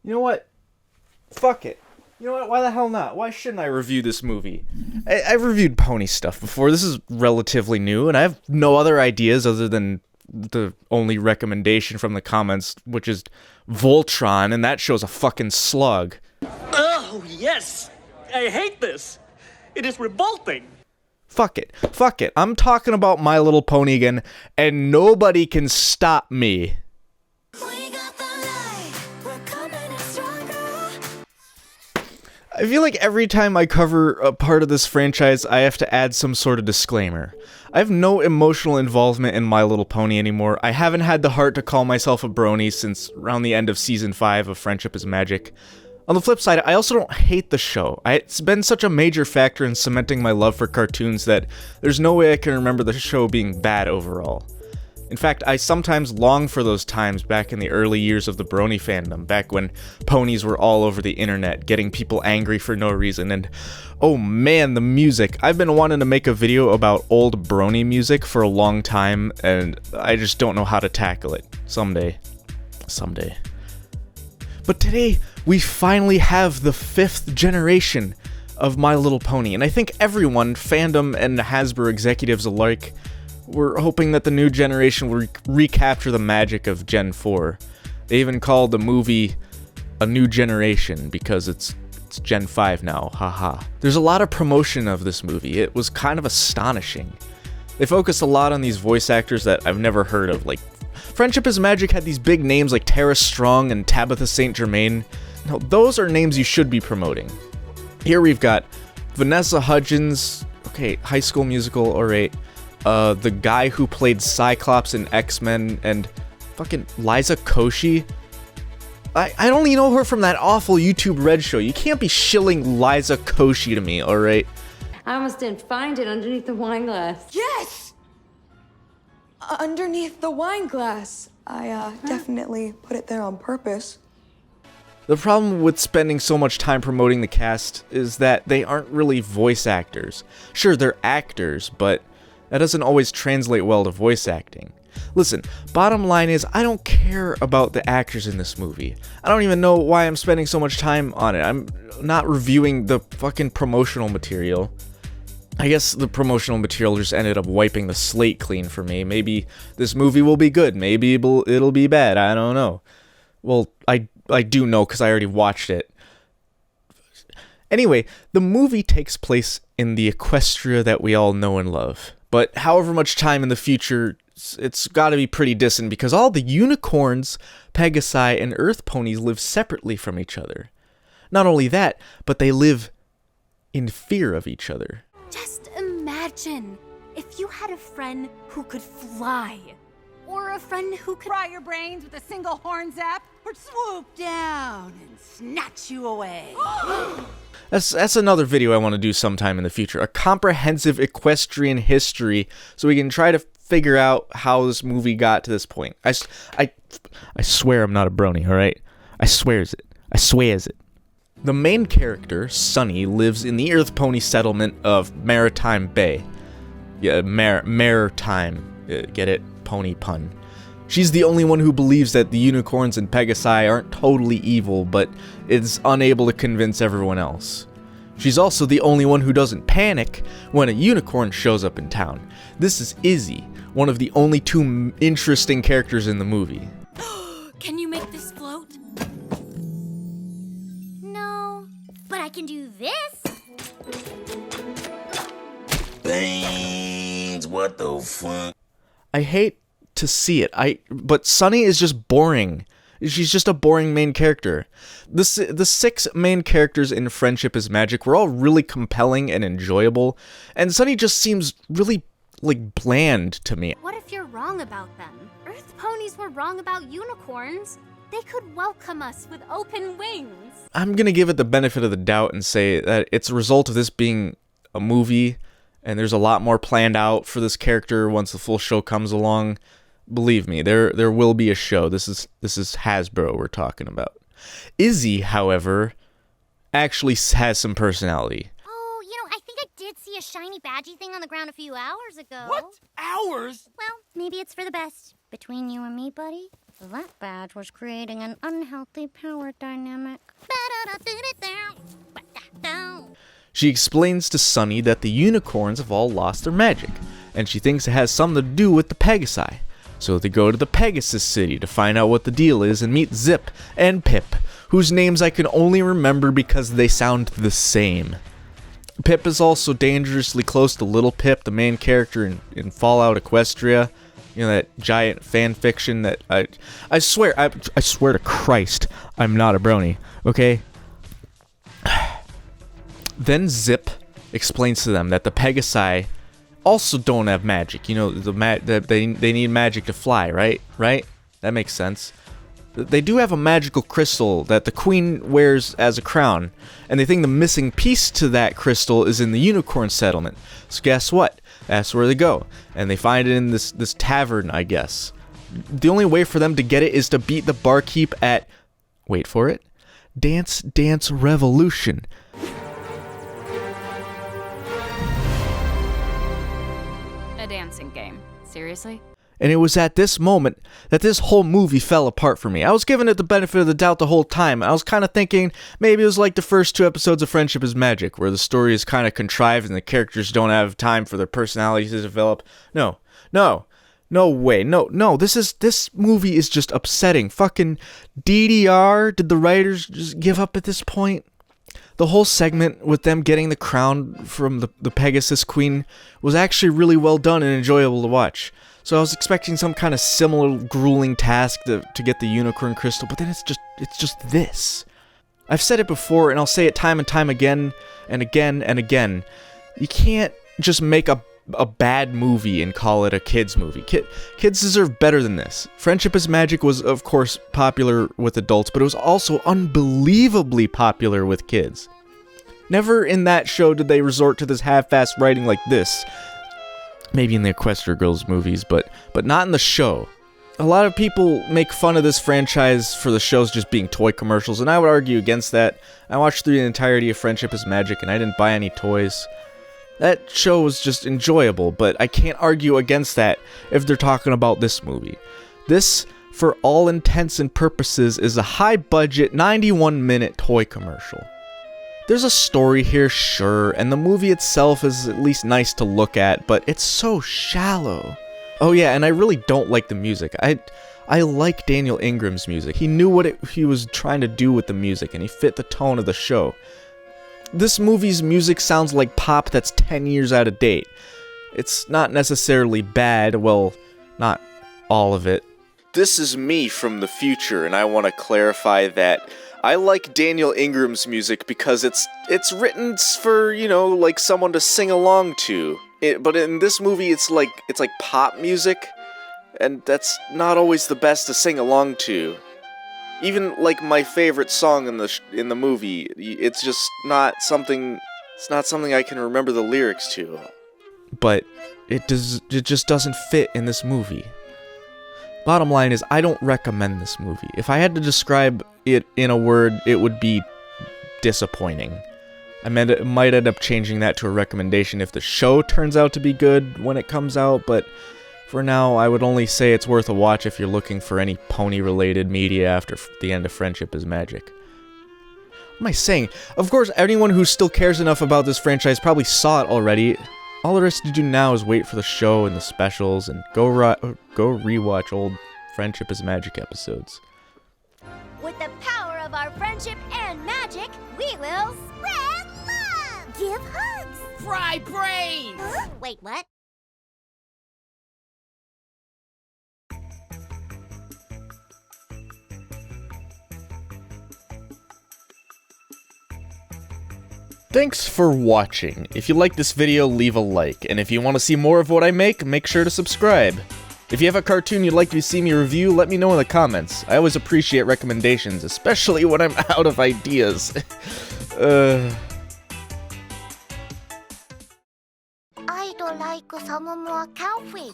You know what? Fuck it. You know what? Why the hell not? Why shouldn't I review this movie? I've reviewed pony stuff before. This is relatively new, and I have no other ideas other than the only recommendation from the comments, which is Voltron, and that show's a fucking slug. Oh, yes! I hate this! It is revolting! Fuck it. Fuck it. I'm talking about My Little Pony again, and nobody can stop me. I feel like every time I cover a part of this franchise, I have to add some sort of disclaimer. I have no emotional involvement in My Little Pony anymore. I haven't had the heart to call myself a brony since around the end of Season 5 of Friendship is Magic. On the flip side, I also don't hate the show. It's been such a major factor in cementing my love for cartoons that there's no way I can remember the show being bad overall. In fact, I sometimes long for those times back in the early years of the brony fandom, back when ponies were all over the internet, getting people angry for no reason, and oh man, the music. I've been wanting to make a video about old brony music for a long time, and I just don't know how to tackle it. Someday. But today, we finally have the 5th generation of My Little Pony, and I think everyone, fandom and Hasbro executives alike, we're hoping that the new generation will recapture the magic of Gen 4. They even called the movie A New Generation because it's Gen 5 now, haha. There's a lot of promotion of this movie. It was kind of astonishing. They focus a lot on these voice actors that I've never heard of, like Friendship is Magic had these big names like Tara Strong and Tabitha St. Germain. Now, those are names you should be promoting. Here we've got Vanessa Hudgens, okay, High School Musical, alright. The guy who played Cyclops in X-Men, and fucking Liza Koshy. I only know her from that awful YouTube Red show. You can't be shilling Liza Koshy to me, alright? I almost didn't find it underneath the wine glass. Yes! Underneath the wine glass. I definitely put it there on purpose. The problem with spending so much time promoting the cast is that they aren't really voice actors. Sure, they're actors, but that doesn't always translate well to voice acting. Listen, bottom line is, I don't care about the actors in this movie. I don't even know why I'm spending so much time on it. I'm not reviewing the fucking promotional material. I guess the promotional material just ended up wiping the slate clean for me. Maybe this movie will be good. Maybe it'll be bad. I don't know. Well, I do know because I already watched it. Anyway, the movie takes place in the Equestria that we all know and love. But however much time in the future, it's got to be pretty distant because all the unicorns, Pegasi, and Earth ponies live separately from each other. Not only that, but they live in fear of each other. Just imagine if you had a friend who could fly, or a friend who could fry your brains with a single horn zap, or swoop down and snatch you away. That's another video I want to do sometime in the future. A comprehensive equestrian history so we can try to figure out how this movie got to this point. I swear I'm not a brony, alright? I swears it. The main character, Sunny, lives in the Earth Pony settlement of Maritime Bay. Yeah, Maritime. Get it? Pony pun. She's the only one who believes that the unicorns and Pegasi aren't totally evil, but is unable to convince everyone else. She's also the only one who doesn't panic when a unicorn shows up in town. This is Izzy, one of the only two interesting characters in the movie. Can you make this float? No, but I can do this. Beans, what the fuck? I hate to see it, but Sunny is just boring. She's just a boring main character. The 6 main characters in Friendship is Magic were all really compelling and enjoyable, and Sunny just seems really, like, bland to me. What if you're wrong about them? Earth ponies were wrong about unicorns. They could welcome us with open wings. I'm gonna give it the benefit of the doubt and say that it's a result of this being a movie, and there's a lot more planned out for this character once the full show comes along. Believe me, there will be a show. This is Hasbro we're talking about. Izzy, however, actually has some personality. Oh, I think I did see a shiny badgy thing on the ground a few hours ago. What? Hours? Well, maybe it's for the best. Between you and me, buddy, That badge was creating an unhealthy power dynamic. She explains to Sunny that the unicorns have all lost their magic, and she thinks it has something to do with the Pegasi. So they go to the Pegasus City to find out what the deal is and meet Zip and Pip, whose names I can only remember because they sound the same. Pip is also dangerously close to Little Pip, the main character in Fallout Equestria. You know, that giant fan fiction that I swear to Christ, I'm not a brony, okay? Then Zip explains to them that the Pegasi also don't have magic. You know, they need magic to fly, right? Right? That makes sense. They do have a magical crystal that the queen wears as a crown, and they think the missing piece to that crystal is in the unicorn settlement. So guess what? That's where they go, and they find it in this tavern, I guess. The only way for them to get it is to beat the barkeep at, wait for it, Dance Dance Revolution. A dancing game. Seriously? And it was at this moment that this whole movie fell apart for me. I was giving it the benefit of the doubt the whole time. I was kind of thinking maybe it was like the first 2 episodes of Friendship is Magic, where the story is kind of contrived and the characters don't have time for their personalities to develop. No way. No, this movie is just upsetting. Fucking DDR, did the writers just give up at this point? The whole segment with them getting the crown from the Pegasus Queen was actually really well done and enjoyable to watch. So I was expecting some kind of similar grueling task to get the unicorn crystal, but then it's just this. I've said it before, and I'll say it time and time again and again and again. You can't just make a bad movie and call it a kids movie. Kids deserve better than this. Friendship is Magic was, of course, popular with adults, but it was also unbelievably popular with kids. Never in that show did they resort to this half-assed writing like this. Maybe in the Equestria Girls movies, but not in the show. A lot of people make fun of this franchise for the shows just being toy commercials, and I would argue against that. I watched through the entirety of Friendship is Magic, and I didn't buy any toys. That show was just enjoyable, but I can't argue against that if they're talking about this movie. This, for all intents and purposes, is a high-budget, 91-minute toy commercial. There's a story here, sure, and the movie itself is at least nice to look at, but it's so shallow. Oh yeah, and I really don't like the music. I like Daniel Ingram's music. He knew what he was trying to do with the music, and he fit the tone of the show. This movie's music sounds like pop that's 10 years out of date. It's not necessarily bad, well, not all of it. This is me from the future, and I want to clarify that I like Daniel Ingram's music because it's written for, you know, like someone to sing along to. But in this movie, it's like pop music, and that's not always the best to sing along to. Even like my favorite song in the movie, it's just not something. It's not something I can remember the lyrics to. But it just doesn't fit in this movie. Bottom line is, I don't recommend this movie. If I had to describe it in a word, it would be disappointing. I might end up changing that to a recommendation if the show turns out to be good when it comes out, but for now, I would only say it's worth a watch if you're looking for any pony-related media after the end of Friendship is Magic. What am I saying? Of course, anyone who still cares enough about this franchise probably saw it already. All there is to do now is wait for the show and the specials and go rewatch old Friendship is Magic episodes. With the power of our friendship and magic, we will spread love! Give hugs! Fry brains! Huh? Wait, what? Thanks for watching. If you like this video, leave a like, and if you want to see more of what I make sure to subscribe. If you have a cartoon you'd like to see me review, let me know in the comments. I always appreciate recommendations, especially when I'm out of ideas. I'd like some more coffee.